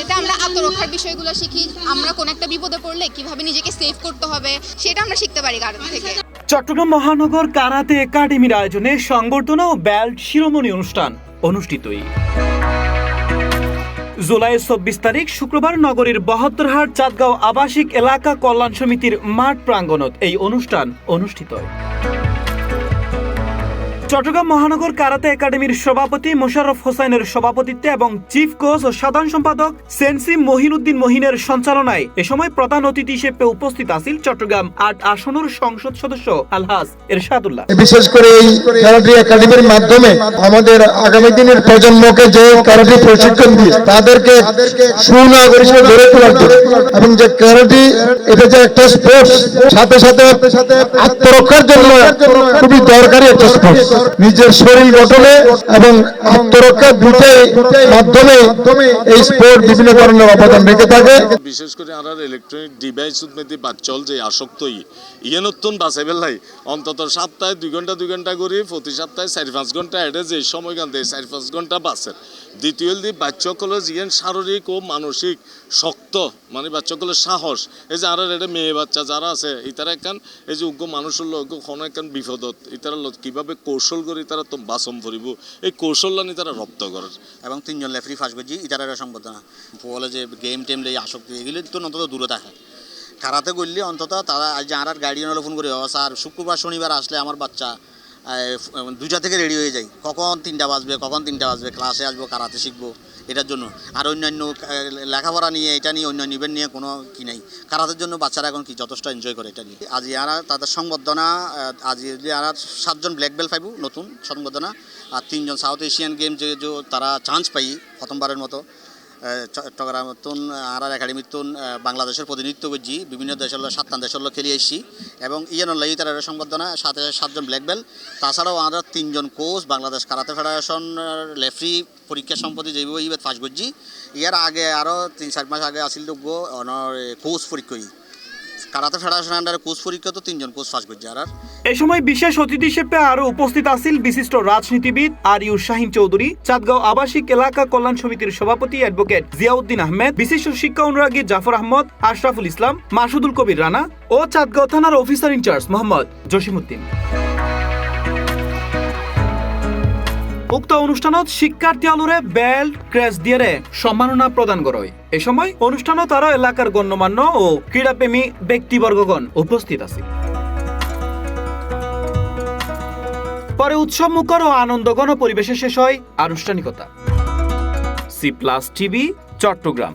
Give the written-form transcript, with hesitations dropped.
যেটা আমরা আত্মরক্ষার বিষয়গুলো শিখি, আমরা কোন একটা বিপদে পড়লে কিভাবে নিজেকে সেভ করতে হবে সেটা আমরা শিখতে পারি কারাতে থেকে। চট্টগ্রাম মহানগর কারাতে একাডেমির আয়োজনে সংবর্ধনা ও বেল্ট শিরোমণি অনুষ্ঠান অনুষ্ঠিতই। জুলাই ২৪ তারিখ শুক্রবার নগরীর বহদ্দরহাট চাঁদগাঁও আবাসিক এলাকা কল্যাণ সমিতির মাঠ প্রাঙ্গণত এই অনুষ্ঠান অনুষ্ঠিত হয়। চট্টগ্রাম মহানগর কারাতে একাডেমির সভাপতি মোশাররফ হোসাইনের সভাপতিত্বে এবং চিফ কোচ ও সাধারণ সম্পাদক সেনসি মহিনুদ্দিন মহিনের সঞ্চালনায় এ সময় প্রধান অতিথি হিসেবে উপস্থিত আছেন চট্টগ্রাম ৮ আসনের সংসদ সদস্য আলহাজ এরশাদুল্লাহ। বিশেষ করে এই কারাতে একাডেমির মাধ্যমে আমাদের আগামী দিনের প্রজন্মকে যে কারাতে প্রশিক্ষণ দিয়ে তাদেরকে সুনাগরিক হিসেবে গড়ে তোলার জন্য এবং যে কারাতে এটা যে একটা স্পোর্টস সাথে সাথে আত্মরক্ষার জন্য খুবই দরকারি একটা স্পোর্টস। নিজের শরীর গঠনে এবং আত্মরক্ষা দুটোর মাধ্যমে এই স্পোর্ট বিভিন্ন ধরনের অবদান রেখে থাকে। বিশেষ করে আমরা ইলেকট্রনিক ডিভাইস উৎমেতি বাচ্চল যে আসক্তই ইয়ে নতুন বাঁচাই পেলাই অন্তত সপ্তাহে 2 ঘন্টা করে প্রতি সপ্তাহে 4-5 ঘন্টা এডে যে সময় গান দেয় 4-5 ঘন্টা বাঁচের। দ্বিতীয় বাচ্চাগুলো জিয়ান শারীরিক ও মানসিক শক্ত মানে বাচ্চাগুলোর সাহস এই যে আর এটা মেয়ে বাচ্চা যারা আছে ইতারা একখান এই যে উগ্র মানুষের লোক কোনো একখান বিপদত ইতারা কিভাবে কৌশল করে তারা তো বাসম ভরিব এই কৌশল নি তারা রপ্ত করে। এবং 3 জন রেফারি ফাঁস করছি ইতারা সম্বোধনা বলে যে গেম টেম লে আসক্তি এগুলি তো অন্তত দূরে থাকে। কারাতে করলে অন্তত তারা যারা গার্ডিয়ান ফোন করে স্যার শুক্রবার শনিবার আসলে আমার বাচ্চা 2টা থেকে রেডি হয়ে যায়, কখন 3টা বাজবে ক্লাসে আসবো কারাতে শিখবো এটার জন্য। আর অন্যান্য লেখাপড়া নিয়ে এটা নিয়ে অন্যান্য ইভেন্ট নিয়ে কোনো কি নাই। কারাতের জন্য বাচ্চারা এখন কি যথেষ্ট এনজয় করে এটা নিয়ে। আজ ইয়ারা তাদের সংবর্ধনা আজ ইয়ারা 7 জন ব্ল্যাক বেল্ট পাইব নতুন সংবর্ধনা আর 3 জন সাউথ এশিয়ান গেম যে তারা চান্স পাই প্রথমবারের মতো। চট্টগ্রাম তুন আর একাডেমির তুন বাংলাদেশের প্রতিনিধিত্ব করছি, বিভিন্ন দেশের 7টা দেশের খেলে এসেছি এবং ইয়ানল্লাই তারা সংবর্ধনা 7 জন ব্ল্যাক বেল্ট। তাছাড়াও আমরা 3 জন কোচ বাংলাদেশ কারাতে ফেডারেশন লেফরি পরীক্ষা সম্পত্তি যেভাবে ইভেন্ট ফাঁস করছি। ইয়ার আগে আরও 3-4 মাস আগে আসিল কোচ পরীক্ষা কারাতে ফেডারেশন আন্ডারে কোচ পরীক্ষা তো 3 জন কোচ ফাঁস করছে। আর এই সময় বিশেষ অতিথি হিসেবে আরো উপস্থিত আছেন বিশিষ্ট রাজনীতিবিদ আরিউর শাহিন চৌধুরী, চাঁদগাঁও আবাসিক এলাকা কল্যাণ সমিতির সভাপতি অ্যাডভোকেট জিয়াউদ্দিন আহমেদ, বিশিষ্ট শিক্ষা অনুরাগী জাফর আহমদ, আশরাফুল ইসলাম, মাসুদুল কবির রানা ও চাঁদগাঁও থানার অফিসার ইনচার্জ মোহাম্মদ জসিমউদ্দিন। উক্ত অনুষ্ঠানত শিক্ষার্থী আলোরে বেল্ট ক্রেস দিয়ে সম্মাননা প্রদান করা হয়। এ সময় অনুষ্ঠানত আরো এলাকার গণ্যমান্য ও ক্রীড়াপ্রেমী ব্যক্তিবর্গগণ উপস্থিত আছে। পরে উৎসব মুখর ও আনন্দঘন পরিবেশে শেষ হয় আনুষ্ঠানিকতা। C plus TV, Chittagong.